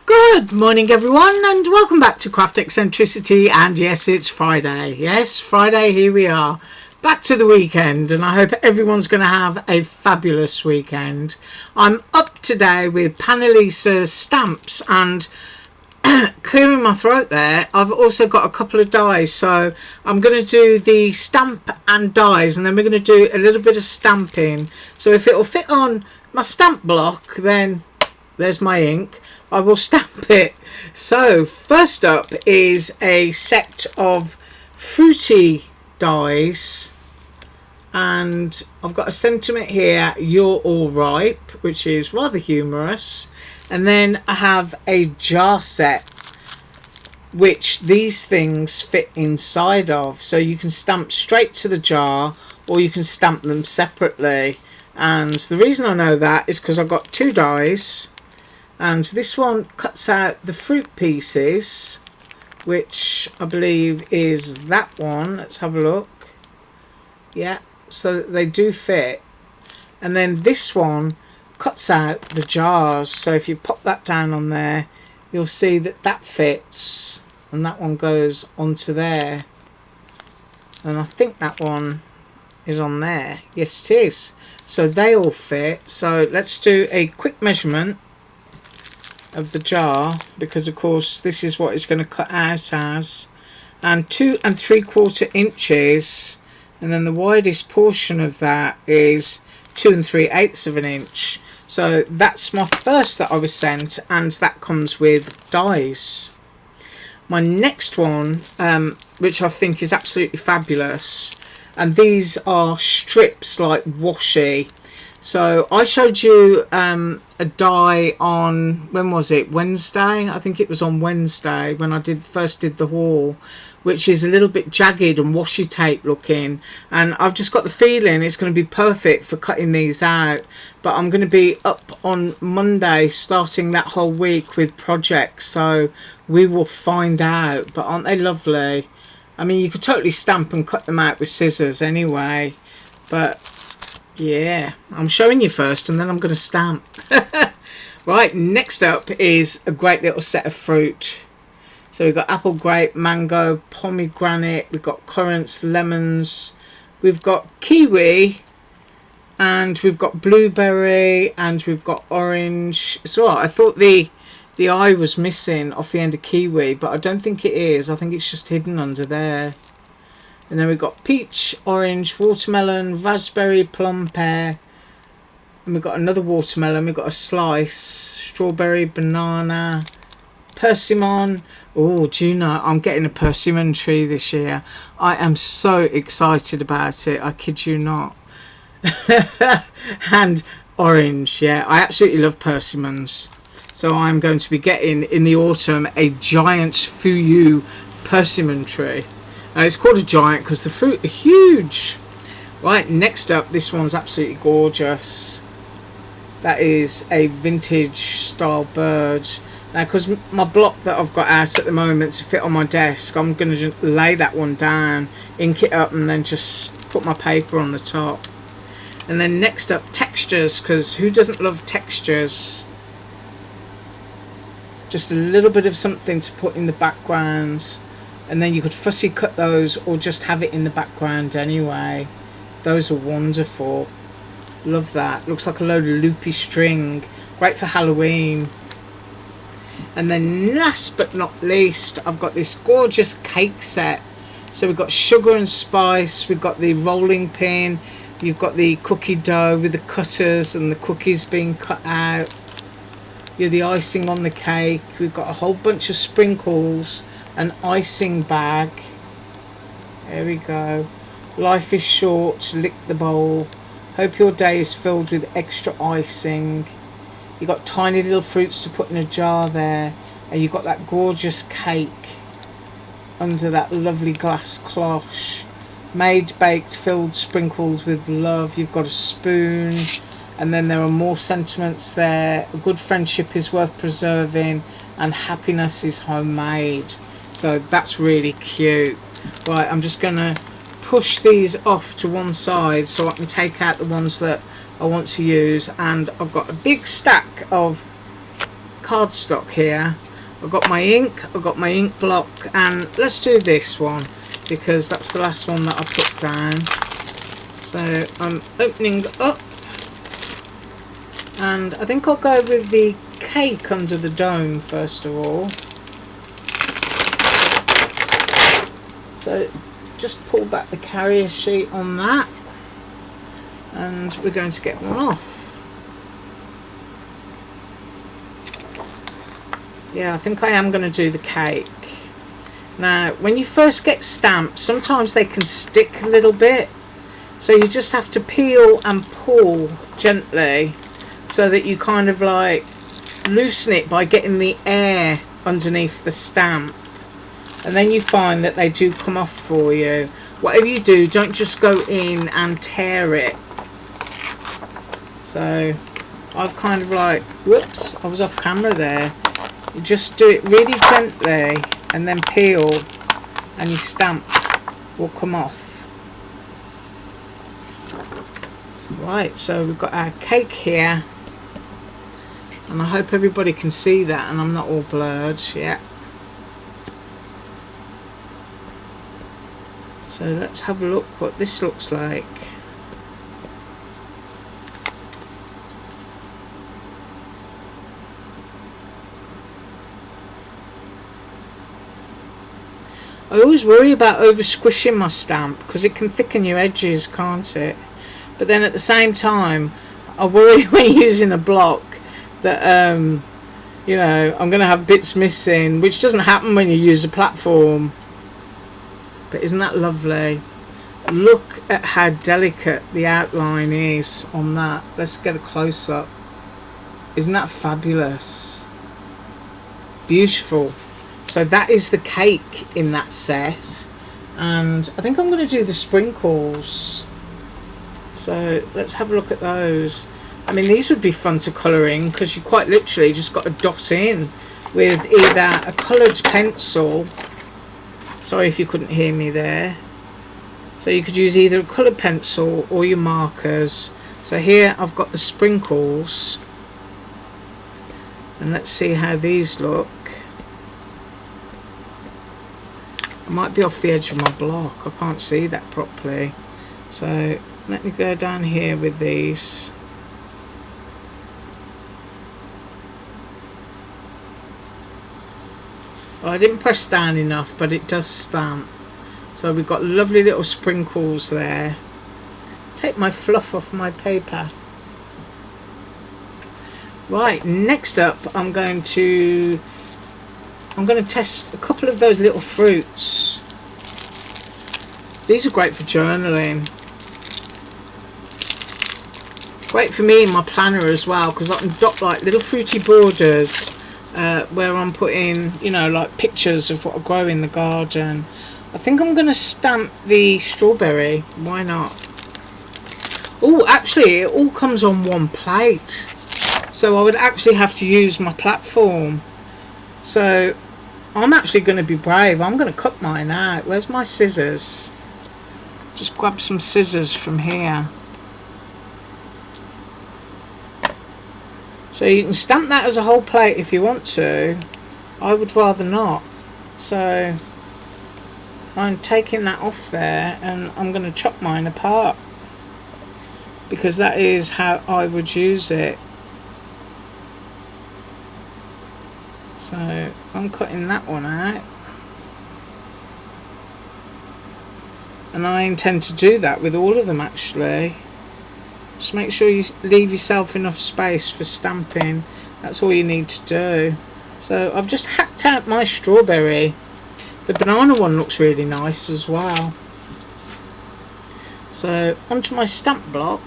Good morning everyone, and welcome back to Craft Eccentricity. And yes, it's Friday. Yes, Friday, here we are, back to the weekend, and I hope everyone's going to have a fabulous weekend. I'm up today with Panalisa stamps, and clearing my throat there, I've also got a couple of dies, so I'm going to do the stamp and dies, and then we're going to do a little bit of stamping. So if it'll fit on my stamp block, then there's my ink, I will stamp it. So first up is a set of fruity dies, and I've got a sentiment here, "You're all ripe," which is rather humorous. And then I have a jar set, which these things fit inside of, so you can stamp straight to the jar or you can stamp them separately. And the reason I know that is because I've got two dies, and this one cuts out the fruit pieces, which I believe is that one. Let's have a look. Yeah, so they do fit. And then this one cuts out the jars, so if you pop that down on there, you'll see that that fits, and that one goes onto there, and I think that one is on there. Yes, it is. So they all fit. So let's do a quick measurement of the jar, because of course this is what it's going to cut out as, and 2 3/4 inches, and then the widest portion of that is 2 3/8 of an inch. So that's my first that I was sent, and that comes with dies. My next one, which I think is absolutely fabulous, and these are strips like washi. So I showed you a die on, when was it, Wednesday? I think it was on Wednesday when I first did the haul, which is a little bit jagged and washi tape looking, and I've just got the feeling it's going to be perfect for cutting these out. But I'm going to be up on Monday starting that whole week with projects, so we will find out. But aren't they lovely? I mean, you could totally stamp and cut them out with scissors anyway, but yeah, I'm showing you first and then I'm going to stamp. Right, next up is a great little set of fruit. So we've got apple, grape, mango, pomegranate, we've got currants, lemons, we've got kiwi, and we've got blueberry, and we've got orange. It's alright, I thought the eye was missing off the end of kiwi, but I don't think it is. I think it's just hidden under there. And then we've got peach, orange, watermelon, raspberry, plum, pear. And we've got another watermelon. We've got a slice, strawberry, banana, persimmon. Oh, do you know, I'm getting a persimmon tree this year. I am so excited about it. I kid you not. And orange, yeah. I absolutely love persimmons. So I'm going to be getting, in the autumn, a giant Fuyu persimmon tree. Now it's called a giant because the fruit are huge. Right, next up, this one's absolutely gorgeous. That is a vintage style bird. Now, because my block that I've got out at the moment to fit on my desk, I'm going to just lay that one down, ink it up, and then just put my paper on the top. And then next up, textures, because who doesn't love textures? Just a little bit of something to put in the background, and then you could fussy cut those or just have it in the background anyway. Those are wonderful. Love that. Looks like a load of loopy string. Great for Halloween. And then last but not least, I've got this gorgeous cake set. So we've got sugar and spice, we've got the rolling pin, you've got the cookie dough with the cutters and the cookies being cut out. You're the icing on the cake. We've got a whole bunch of sprinkles, an icing bag. There we go. Life is short, lick the bowl. Hope your day is filled with extra icing. You've got tiny little fruits to put in a jar there, and you've got that gorgeous cake under that lovely glass cloche. Made, baked, filled, sprinkled with love. You've got a spoon, and then there are more sentiments there. A good friendship is worth preserving, and happiness is homemade. So that's really cute. Right, I'm just going to push these off to one side so I can take out the ones that I want to use, and I've got a big stack of cardstock here. I've got my ink, I've got my ink block, and let's do this one because that's the last one that I put down. So I'm opening up, and I think I'll go with the cake under the dome first of all. So just pull back the carrier sheet on that, and we're going to get one off. Yeah, I think I am going to do the cake. Now, when you first get stamps, sometimes they can stick a little bit. So you just have to peel and pull gently so that you kind of like loosen it by getting the air underneath the stamp. And then you find that they do come off for you. Whatever you do, don't just go in and tear it. So I've kind of like, whoops, I was off camera there. You just do it really gently and then peel, and your stamp will come off. Right, so we've got our cake here, and I hope everybody can see that and I'm not all blurred yet. So let's have a look what this looks like. I always worry about over squishing my stamp because it can thicken your edges, can't it? But then at the same time, I worry when using a block that you know, I'm going to have bits missing, which doesn't happen when you use a platform. But isn't that lovely? Look at how delicate the outline is on that. Let's get a close-up. Isn't that fabulous? Beautiful. So that is the cake in that set, and I think I'm going to do the sprinkles. So let's have a look at those. I mean, these would be fun to colour in because you quite literally just got to dot in with either a coloured pencil. Sorry if you couldn't hear me there. So you could use either a coloured pencil or your markers. So here I've got the sprinkles, and let's see how these look. I might be off the edge of my block, I can't see that properly. So let me go down here with these. Well, I didn't press down enough, but it does stamp. So we've got lovely little sprinkles there. Take my fluff off my paper. Right, next up I'm going to test a couple of those little fruits. These are great for journaling. Great for me in my planner as well, because I can dot like little fruity borders where I'm putting, you know, like pictures of what I grow in the garden. I think I'm going to stamp the strawberry. Why not? Oh, actually, it all comes on one plate. So I would actually have to use my platform. So I'm actually going to be brave. I'm going to cut mine out. Where's my scissors? Just grab some scissors from here. So you can stamp that as a whole plate if you want to. I would rather not. So I'm taking that off there, and I'm going to chop mine apart because that is how I would use it. So I'm cutting that one out, and I intend to do that with all of them actually. Just make sure you leave yourself enough space for stamping. That's all you need to do. So I've just hacked out my strawberry. The banana one looks really nice as well. So onto my stamp block.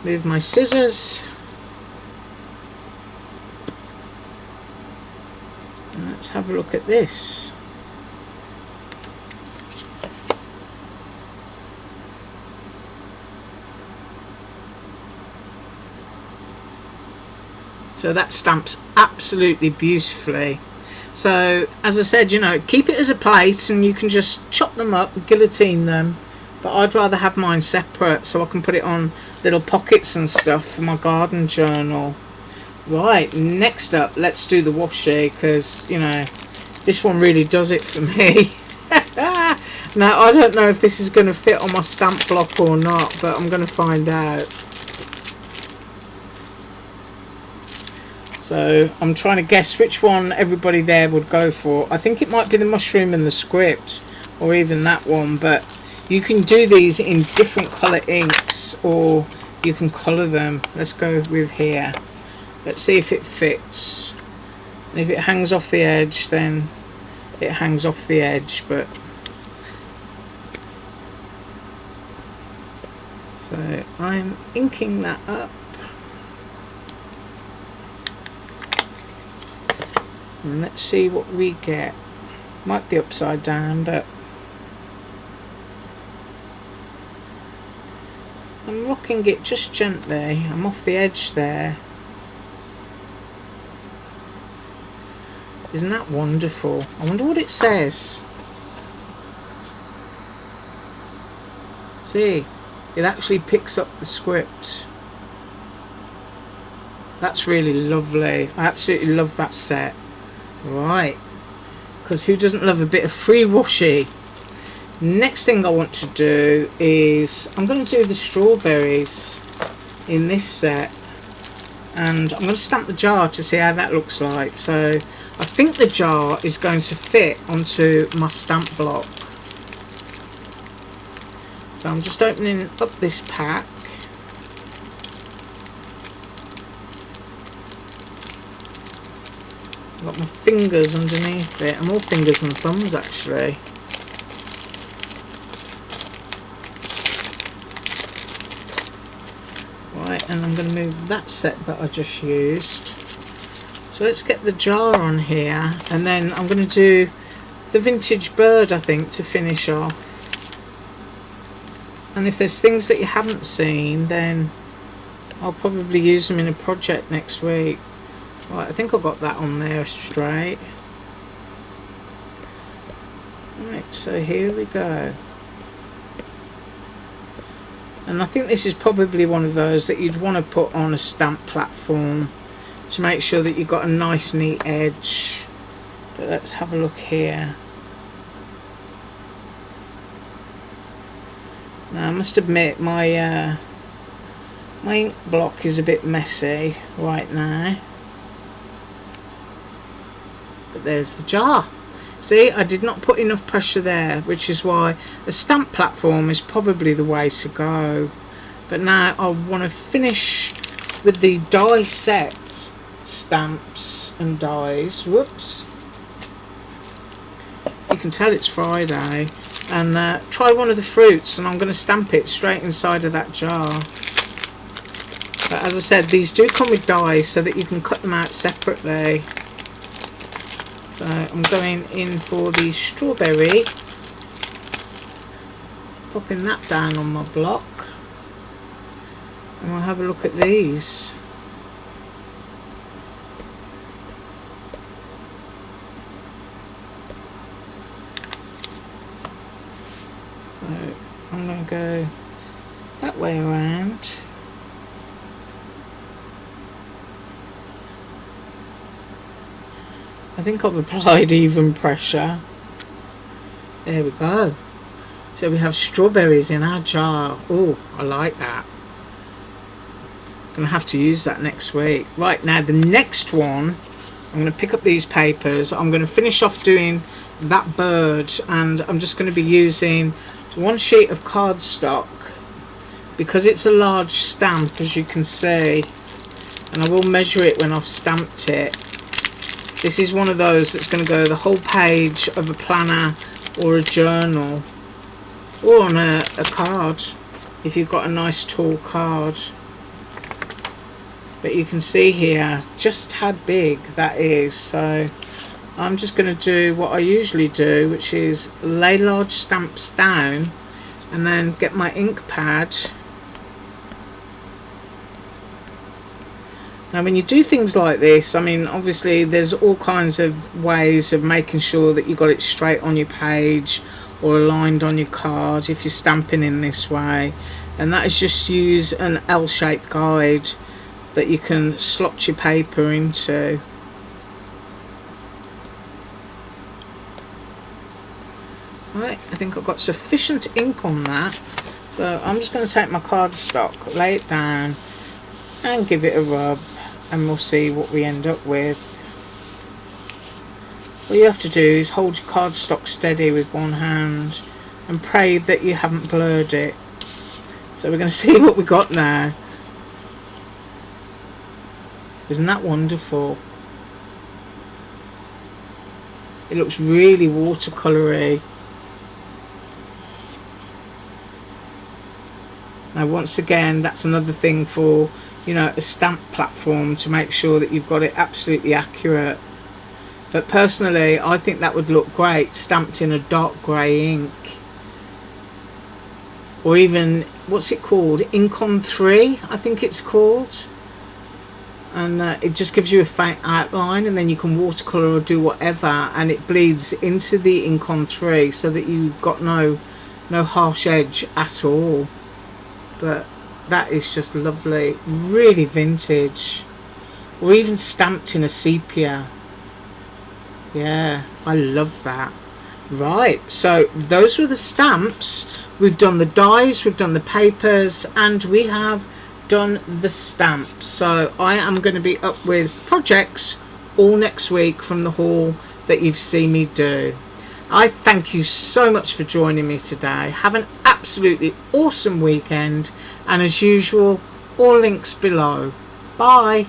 Move my scissors. And let's have a look at this. So that stamps absolutely beautifully. So as I said, you know, keep it as a plate and you can just chop them up, guillotine them, but I'd rather have mine separate so I can put it on little pockets and stuff for my garden journal. Right, next up, let's do the washi, because, you know, this one really does it for me. Now, I don't know if this is going to fit on my stamp block or not, but I'm going to find out. So, I'm trying to guess which one everybody there would go for. I think it might be the mushroom and the script, or even that one, but you can do these in different colour inks, or you can colour them. Let's go with here. Let's see if it fits. And if it hangs off the edge, then it hangs off the edge, but so I'm inking that up, and let's see what we get. Might be upside down, but I'm rocking it just gently. I'm off the edge there. Isn't that wonderful? I wonder what it says. See, it actually picks up the script. That's really lovely. I absolutely love that set. Right, because who doesn't love a bit of free washi? Next thing I want to do is I'm going to do the strawberries in this set, and I'm going to stamp the jar to see how that looks like. So I think the jar is going to fit onto my stamp block. So I'm just opening up this pack. I've got my fingers underneath it. I'm all fingers and thumbs actually. Right, and I'm going to move that set that I just used. So let's get the jar on here, and then I'm going to do the vintage bird, I think, to finish off. And if there's things that you haven't seen, then I'll probably use them in a project next week. Right, I think I've got that on there straight. Right, so here we go. And I think this is probably one of those that you'd want to put on a stamp platform to make sure that you've got a nice neat edge. But let's have a look here. Now I must admit my ink block is a bit messy right now. But there's the jar. See, I did not put enough pressure there, which is why a stamp platform is probably the way to go. But now I want to finish with the die sets, stamps and dies. Whoops. You can tell it's Friday. And try one of the fruits, and I'm going to stamp it straight inside of that jar. But as I said, these do come with dies so that you can cut them out separately. So I'm going in for the strawberry, popping that down on my block, and we'll have a look at these. So I'm going to go that way around. I think I've applied even pressure. There we go. So we have strawberries in our jar. Oh, I like that. I'm going to have to use that next week. Right, now the next one, I'm going to pick up these papers. I'm going to finish off doing that bird, and I'm just going to be using one sheet of cardstock because it's a large stamp, as you can see, and I will measure it when I've stamped it. This is one of those that's going to go the whole page of a planner or a journal, or on a card if you've got a nice tall card. But you can see here just how big that is. So I'm just going to do what I usually do, which is lay large stamps down and then get my ink pad. Now when you do things like this, I mean, obviously there's all kinds of ways of making sure that you got it straight on your page or aligned on your card if you're stamping in this way, and that is just use an L-shaped guide. that you can slot your paper into. Right, I think I've got sufficient ink on that, so I'm just going to take my cardstock, lay it down and give it a rub, and we'll see what we end up with. All you have to do is hold your cardstock steady with one hand and pray that you haven't blurred it. So we're going to see what we got now. Isn't that wonderful? It looks really watercolory. Now once again, that's another thing for, you know, a stamp platform, to make sure that you've got it absolutely accurate. But personally, I think that would look great stamped in a dark grey ink, or even, what's it called, Ink on 3 I think it's called, and it just gives you a faint outline, and then you can watercolour or do whatever, and it bleeds into the Ink on 3 so that you've got no harsh edge at all. But that is just lovely, really vintage, or even stamped in a sepia. Yeah, I love that. Right, so those were the stamps. We've done the dies, we've done the papers, and we have done the stamps. So I am going to be up with projects all next week from the haul that you've seen me do. I thank you so much for joining me today. Have an absolutely awesome weekend, and as usual, all links below. Bye.